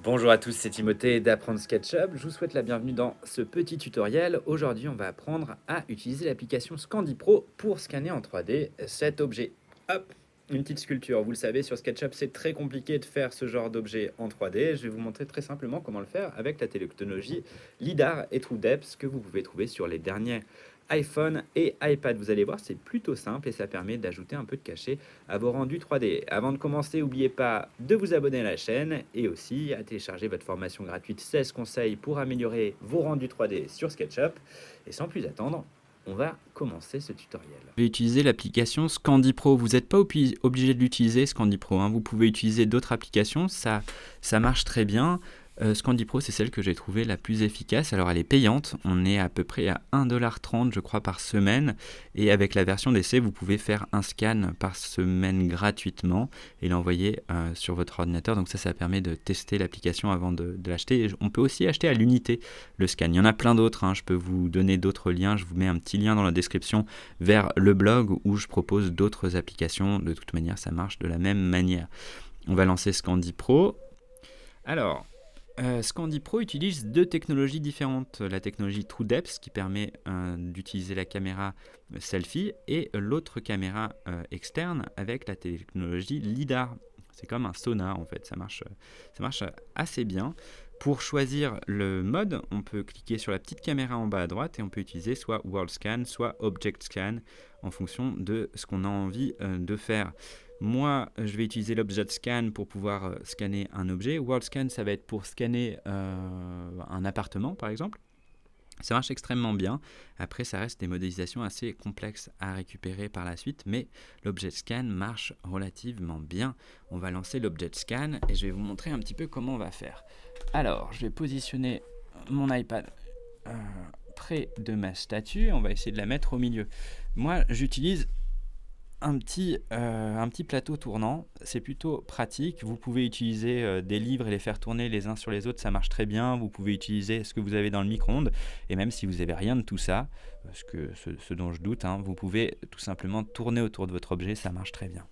Bonjour à tous, c'est Timothée d'Apprendre SketchUp. Je vous souhaite la bienvenue dans ce petit tutoriel. Aujourd'hui, on va apprendre à utiliser l'application Scandy Pro pour scanner en 3D cet objet. Hop, une petite sculpture. Vous le savez, sur SketchUp, c'est très compliqué de faire ce genre d'objet en 3D. Je vais vous montrer très simplement comment le faire avec la technologie LiDAR et TrueDepth que vous pouvez trouver sur les derniers iPhone et iPad. Vous allez voir, c'est plutôt simple et ça permet d'ajouter un peu de cachet à vos rendus 3D. Avant de commencer, n'oubliez pas de vous abonner à la chaîne et aussi à télécharger votre formation gratuite 16 conseils pour améliorer vos rendus 3D sur SketchUp. Et sans plus attendre, on va commencer ce tutoriel. Vous pouvez utiliser l'application Scandy Pro. Vous n'êtes pas obligé de l'utiliser, Scandy Pro, hein. Vous pouvez utiliser d'autres applications, ça marche très bien. Scandy Pro, c'est celle que j'ai trouvée la plus efficace. Alors, elle est payante. On est à peu près à 1,30 $, je crois, par semaine. Et avec la version d'essai, vous pouvez faire un scan par semaine gratuitement et l'envoyer sur votre ordinateur. Donc ça permet de tester l'application avant de l'acheter. Et on peut aussi acheter à l'unité le scan. Il y en a plein d'autres, hein. Je peux vous donner d'autres liens. Je vous mets un petit lien dans la description vers le blog où je propose d'autres applications. De toute manière, ça marche de la même manière. On va lancer Scandy Pro. Alors, Scandy Pro utilise deux technologies différentes. La technologie TrueDepth qui permet d'utiliser la caméra selfie et l'autre caméra externe avec la technologie LiDAR. C'est comme un sonar en fait, ça marche assez bien. Pour choisir le mode, on peut cliquer sur la petite caméra en bas à droite et on peut utiliser soit World Scan, soit Object Scan en fonction de ce qu'on a envie de faire. Moi, je vais utiliser l'Object Scan pour pouvoir scanner un objet. World Scan, ça va être pour scanner un appartement, par exemple. Ça marche extrêmement bien. Après, ça reste des modélisations assez complexes à récupérer par la suite, mais l'Object Scan marche relativement bien. On va lancer l'Object Scan et je vais vous montrer un petit peu comment on va faire. Alors, je vais positionner mon iPad près de ma statue. On va essayer de la mettre au milieu. Moi, j'utilise un petit plateau tournant, c'est plutôt pratique. Vous pouvez utiliser des livres et les faire tourner les uns sur les autres, ça marche très bien. Vous pouvez utiliser ce que vous avez dans le micro-ondes, et même si vous n'avez rien de tout ça, ce dont je doute, hein, vous pouvez tout simplement tourner autour de votre objet, ça marche très bien.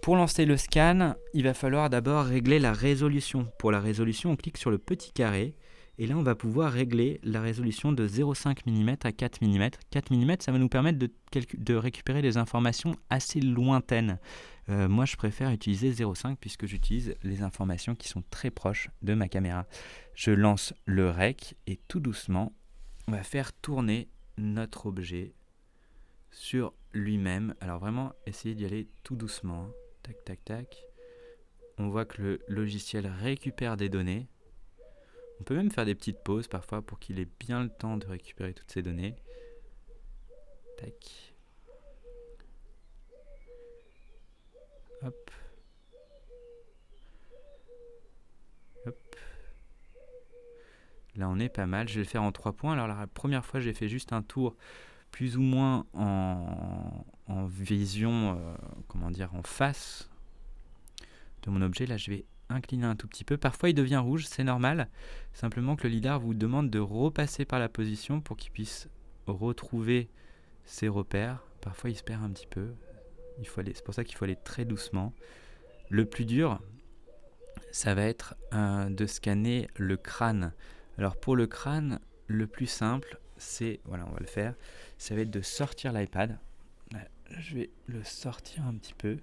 Pour lancer le scan, il va falloir d'abord régler la résolution. Pour la résolution, on clique sur le petit carré. Et là, on va pouvoir régler la résolution de 0,5 mm à 4 mm. 4 mm, ça va nous permettre de récupérer des informations assez lointaines. Moi, je préfère utiliser 0,5 puisque j'utilise les informations qui sont très proches de ma caméra. Je lance le rec et tout doucement, on va faire tourner notre objet sur lui-même. Alors vraiment, essayez d'y aller tout doucement. Tac, tac, tac. On voit que le logiciel récupère des données. On peut même faire des petites pauses parfois pour qu'il ait bien le temps de récupérer toutes ces données. Tac. Hop. Hop. Là, on est pas mal. Je vais le faire en 3 points. Alors, la première fois, j'ai fait juste un tour plus ou moins en vision, en face de mon objet. Là, je vais incliner un tout petit peu. Parfois, il devient rouge, c'est normal. Simplement que le LiDAR vous demande de repasser par la position pour qu'il puisse retrouver ses repères. Parfois, il se perd un petit peu. C'est pour ça qu'il faut aller très doucement. Le plus dur, ça va être de scanner le crâne. Alors, pour le crâne, le plus simple, on va le faire, ça va être de sortir l'iPad. Je vais le sortir un petit peu.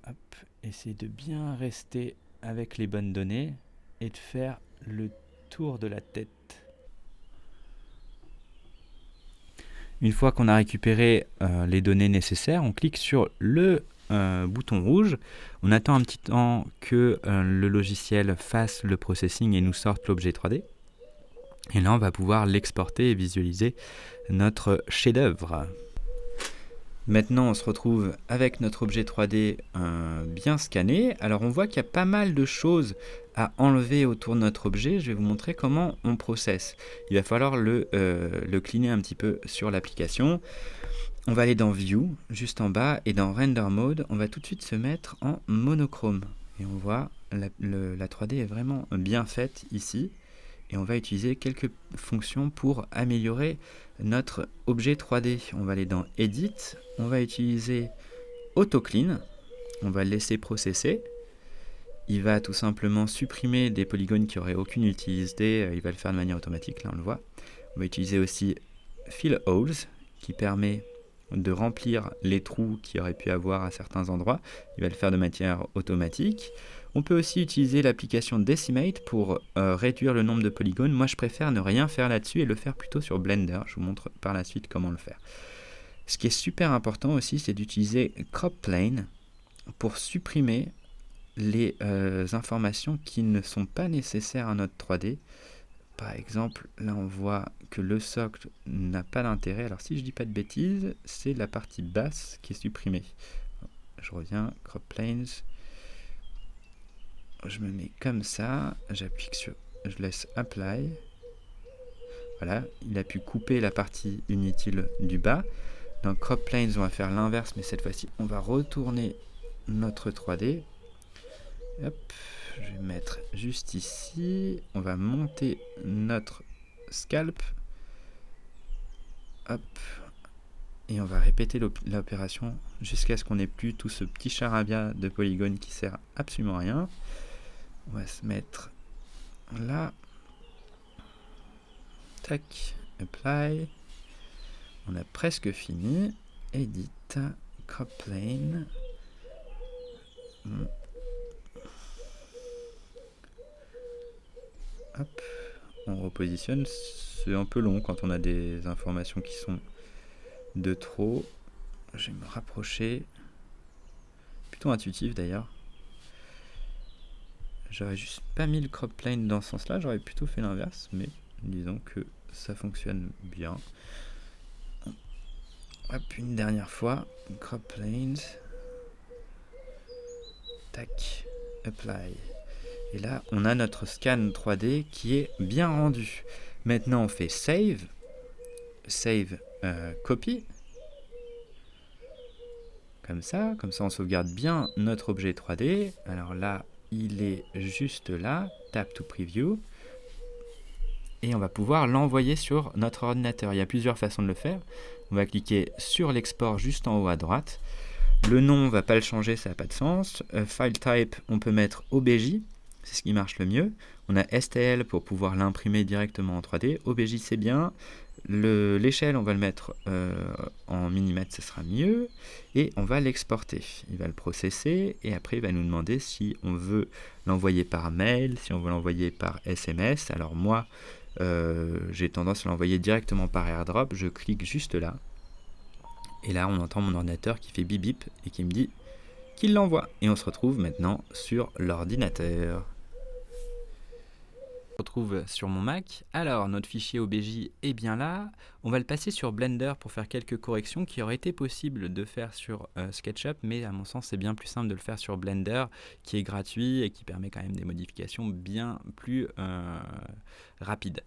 Hop, essayer de bien rester avec les bonnes données et de faire le tour de la tête. Une fois qu'on a récupéré les données nécessaires, on clique sur le bouton rouge. On attend un petit temps que le logiciel fasse le processing et nous sorte l'objet 3D. Et là, on va pouvoir l'exporter et visualiser notre chef-d'œuvre. Maintenant, on se retrouve avec notre objet 3D bien scanné. Alors, on voit qu'il y a pas mal de choses à enlever autour de notre objet. Je vais vous montrer comment on processe. Il va falloir le cleaner un petit peu sur l'application. On va aller dans View, juste en bas, et dans Render Mode, on va tout de suite se mettre en monochrome. Et on voit la 3D est vraiment bien faite ici. Et on va utiliser quelques fonctions pour améliorer notre objet 3D. On va aller dans Edit, on va utiliser Auto Clean, on va le laisser processer. il va tout simplement supprimer des polygones qui n'auraient aucune utilité. Il va le faire de manière automatique, là on le voit. On va utiliser aussi Fill Holes, qui permet de remplir les trous qu'il aurait pu avoir à certains endroits. Il va le faire de manière automatique. On peut aussi utiliser l'application Decimate pour réduire le nombre de polygones. Moi, je préfère ne rien faire là-dessus et le faire plutôt sur Blender. Je vous montre par la suite comment le faire. Ce qui est super important aussi, c'est d'utiliser Crop Plane pour supprimer les informations qui ne sont pas nécessaires à notre 3D. Par exemple, là on voit que le socle n'a pas d'intérêt. Alors si je dis pas de bêtises, c'est la partie basse qui est supprimée. Je reviens, Crop Planes. Je me mets comme ça, j'appuie sur, je laisse Apply. Voilà, il a pu couper la partie inutile du bas. Dans Crop Planes, on va faire l'inverse, mais cette fois-ci, on va retourner notre 3D. Hop, je vais mettre juste ici. On va monter notre scalp. Hop. Et on va répéter l'opération jusqu'à ce qu'on n'ait plus tout ce petit charabia de polygones qui sert absolument à rien. On va se mettre là. Tac. Apply. On a presque fini. Edit. Crop plane. Hop. On repositionne. C'est un peu long quand on a des informations qui sont de trop. Je vais me rapprocher. Plutôt intuitif d'ailleurs. J'aurais juste pas mis le crop plane dans ce sens-là, j'aurais plutôt fait l'inverse, mais disons que ça fonctionne bien. Hop, une dernière fois, crop planes. Tac, apply. Et là, on a notre scan 3D qui est bien rendu. Maintenant, on fait save. Save copy. Comme ça on sauvegarde bien notre objet 3D. Alors là, il est juste là, tap to preview, et on va pouvoir l'envoyer sur notre ordinateur. Il y a plusieurs façons de le faire. On va cliquer sur l'export juste en haut à droite. Le nom, on ne va pas le changer, ça n'a pas de sens. File type, on peut mettre OBJ, c'est ce qui marche le mieux. On a STL pour pouvoir l'imprimer directement en 3D. OBJ, c'est bien. L'échelle, on va le mettre en millimètres, ce sera mieux. Et on va l'exporter. Il va le processer et après, il va nous demander si on veut l'envoyer par mail, si on veut l'envoyer par SMS. Alors moi, j'ai tendance à l'envoyer directement par AirDrop. Je clique juste là. Et là, on entend mon ordinateur qui fait bip bip et qui me dit qu'il l'envoie. Et on se retrouve maintenant sur l'ordinateur. Retrouve sur mon Mac. Alors, notre fichier OBJ est bien là. On va le passer sur Blender pour faire quelques corrections qui auraient été possibles de faire sur SketchUp, mais à mon sens, c'est bien plus simple de le faire sur Blender, qui est gratuit et qui permet quand même des modifications bien plus rapides.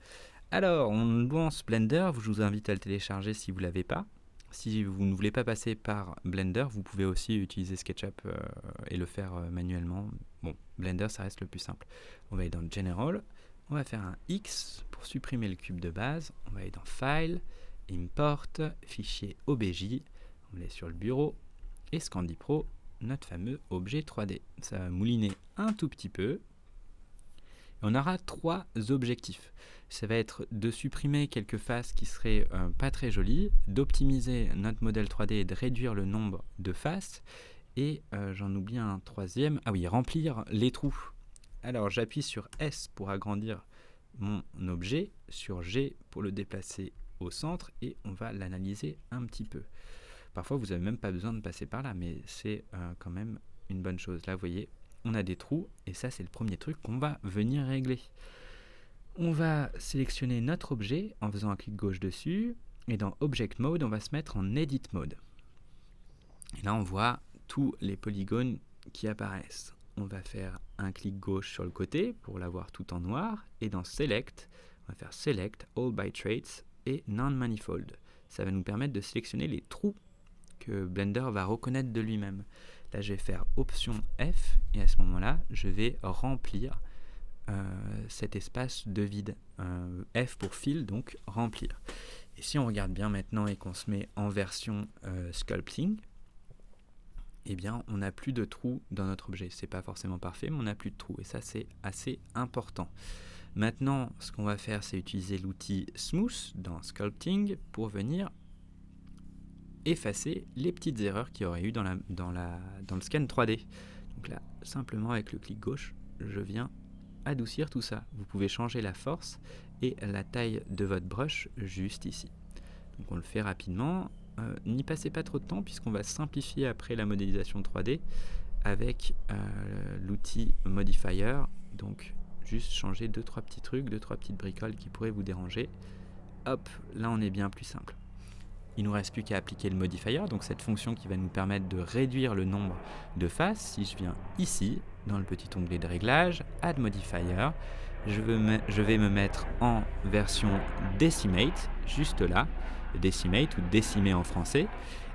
Alors, on lance Blender. Je vous invite à le télécharger si vous ne l'avez pas. Si vous ne voulez pas passer par Blender, vous pouvez aussi utiliser SketchUp et le faire manuellement. Bon, Blender, ça reste le plus simple. On va aller dans General. On va faire un X pour supprimer le cube de base. On va aller dans File, Import, Fichier OBJ. On met sur le bureau. Et ScandiPro, notre fameux objet 3D. Ça va mouliner un tout petit peu. Et on aura trois objectifs. Ça va être de supprimer quelques faces qui seraient pas très jolies, d'optimiser notre modèle 3D et de réduire le nombre de faces. Et j'en oublie un troisième. Ah oui, remplir les trous. Alors j'appuie sur S pour agrandir mon objet, sur G pour le déplacer au centre et on va l'analyser un petit peu. Parfois vous n'avez même pas besoin de passer par là, mais c'est quand même une bonne chose. Là vous voyez, on a des trous et ça c'est le premier truc qu'on va venir régler. On va sélectionner notre objet en faisant un clic gauche dessus et dans Object Mode on va se mettre en Edit Mode. Et là on voit tous les polygones qui apparaissent. On va faire un clic gauche sur le côté pour l'avoir tout en noir. Et dans Select, on va faire Select, All by Traits et Non-Manifold. Ça va nous permettre de sélectionner les trous que Blender va reconnaître de lui-même. Là, je vais faire Option F et à ce moment-là, je vais remplir cet espace de vide. F pour Fill, donc remplir. Et si on regarde bien maintenant et qu'on se met en version Sculpting, eh bien, on n'a plus de trous dans notre objet. C'est pas forcément parfait, mais on n'a plus de trous. Et ça, c'est assez important. Maintenant, ce qu'on va faire, c'est utiliser l'outil Smooth dans Sculpting pour venir effacer les petites erreurs qu'il y aurait eu dans le scan 3D. Donc là, simplement avec le clic gauche, je viens adoucir tout ça. Vous pouvez changer la force et la taille de votre brush juste ici. Donc on le fait rapidement. N'y passez pas trop de temps puisqu'on va simplifier après la modélisation 3D avec l'outil Modifier. Donc juste changer 2-3 petits trucs, 2-3 petites bricoles qui pourraient vous déranger. Hop, là on est bien plus simple. Il ne nous reste plus qu'à appliquer le modifier, donc cette fonction qui va nous permettre de réduire le nombre de faces. Si je viens ici, dans le petit onglet de réglage, Add Modifier, je vais me mettre en version Decimate, juste là, Decimate ou décimer en français.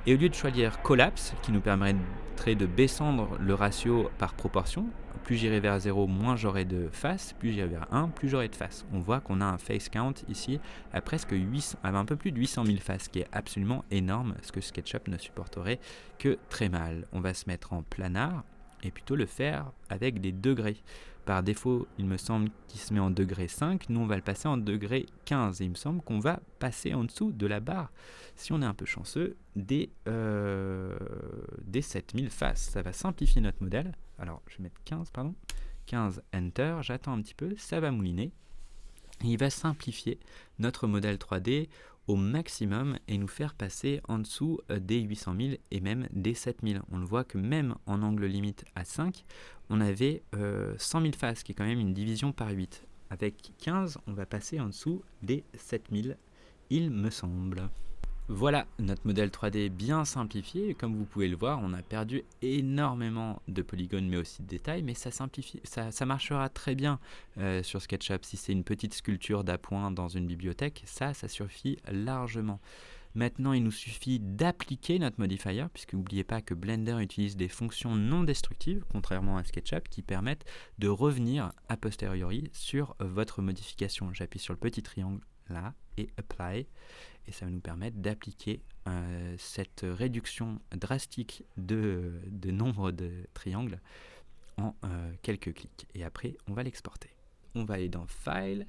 Et au lieu de choisir Collapse, qui nous permettrait de descendre le ratio par proportion, plus j'irai vers 0, moins j'aurai de faces, plus j'irai vers 1, plus j'aurai de faces. On voit qu'on a un face count ici à presque 800, à un peu plus de 800 000 faces, ce qui est absolument énorme, ce que SketchUp ne supporterait que très mal. On va se mettre en planar et plutôt le faire avec des degrés. Par défaut, il me semble qu'il se met en degré 5, nous on va le passer en degré 15 et il me semble qu'on va passer en dessous de la barre, si on est un peu chanceux, des 7000 faces. Ça va simplifier notre modèle. Alors je vais mettre 15, pardon, 15 Enter, j'attends un petit peu, ça va mouliner. Et il va simplifier notre modèle 3D au maximum et nous faire passer en dessous des 800 000 et même des 7000. On le voit que même en angle limite à 5, on avait 100 000 faces, qui est quand même une division par 8. Avec 15, on va passer en dessous des 7000, il me semble. Voilà notre modèle 3D bien simplifié. Comme vous pouvez le voir, on a perdu énormément de polygones mais aussi de détails, mais ça simplifie, ça marchera très bien sur SketchUp. Si c'est une petite sculpture d'appoint dans une bibliothèque, ça suffit largement. Maintenant, il nous suffit d'appliquer notre modifier, puisque n'oubliez pas que Blender utilise des fonctions non destructives, contrairement à SketchUp, qui permettent de revenir a posteriori sur votre modification. J'appuie sur le petit triangle là et Apply. Et ça va nous permettre d'appliquer cette réduction drastique de nombre de triangles en quelques clics. Et après, on va l'exporter. On va aller dans File,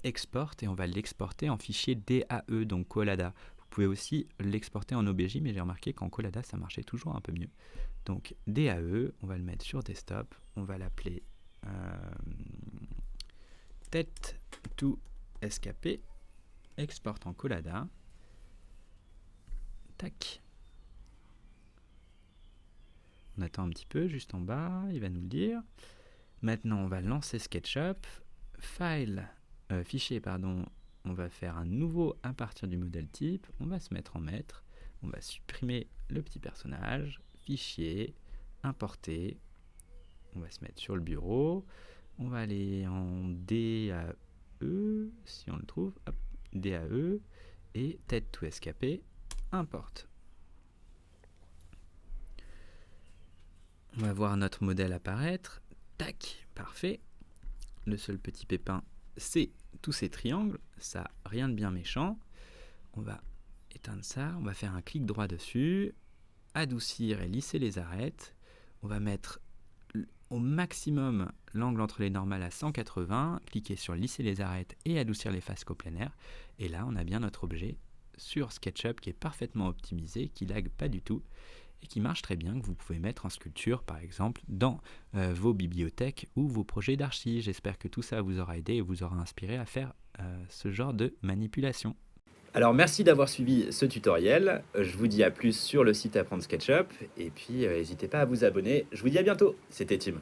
Export, et on va l'exporter en fichier DAE, donc Collada. Vous pouvez aussi l'exporter en OBJ, mais j'ai remarqué qu'en Collada, ça marchait toujours un peu mieux. Donc DAE, on va le mettre sur Desktop, on va l'appeler tête to escaper, export en Collada. Tac. On attend un petit peu, juste en bas, il va nous le dire. Maintenant, on va lancer SketchUp. Fichier, pardon. On va faire un nouveau à partir du modèle type. On va se mettre en maître. On va supprimer le petit personnage. Fichier, importer. On va se mettre sur le bureau. On va aller en DAE, si on le trouve. Hop, DAE. Et tête to escaper. Importe. On va voir notre modèle apparaître. Tac, parfait. Le seul petit pépin, c'est tous ces triangles. Ça, rien de bien méchant. On va éteindre ça. On va faire un clic droit dessus. Adoucir et lisser les arêtes. On va mettre au maximum l'angle entre les normales à 180. Cliquer sur lisser les arêtes et adoucir les faces coplanaires. Et là, on a bien notre objet sur SketchUp qui est parfaitement optimisé, qui lag pas du tout et qui marche très bien, que vous pouvez mettre en sculpture par exemple dans vos bibliothèques ou vos projets d'archi. J'espère que tout ça vous aura aidé et vous aura inspiré à faire ce genre de manipulation. Alors merci d'avoir suivi ce tutoriel, je vous dis à plus sur le site Apprendre SketchUp et puis n'hésitez pas à vous abonner, je vous dis à bientôt, c'était Tim.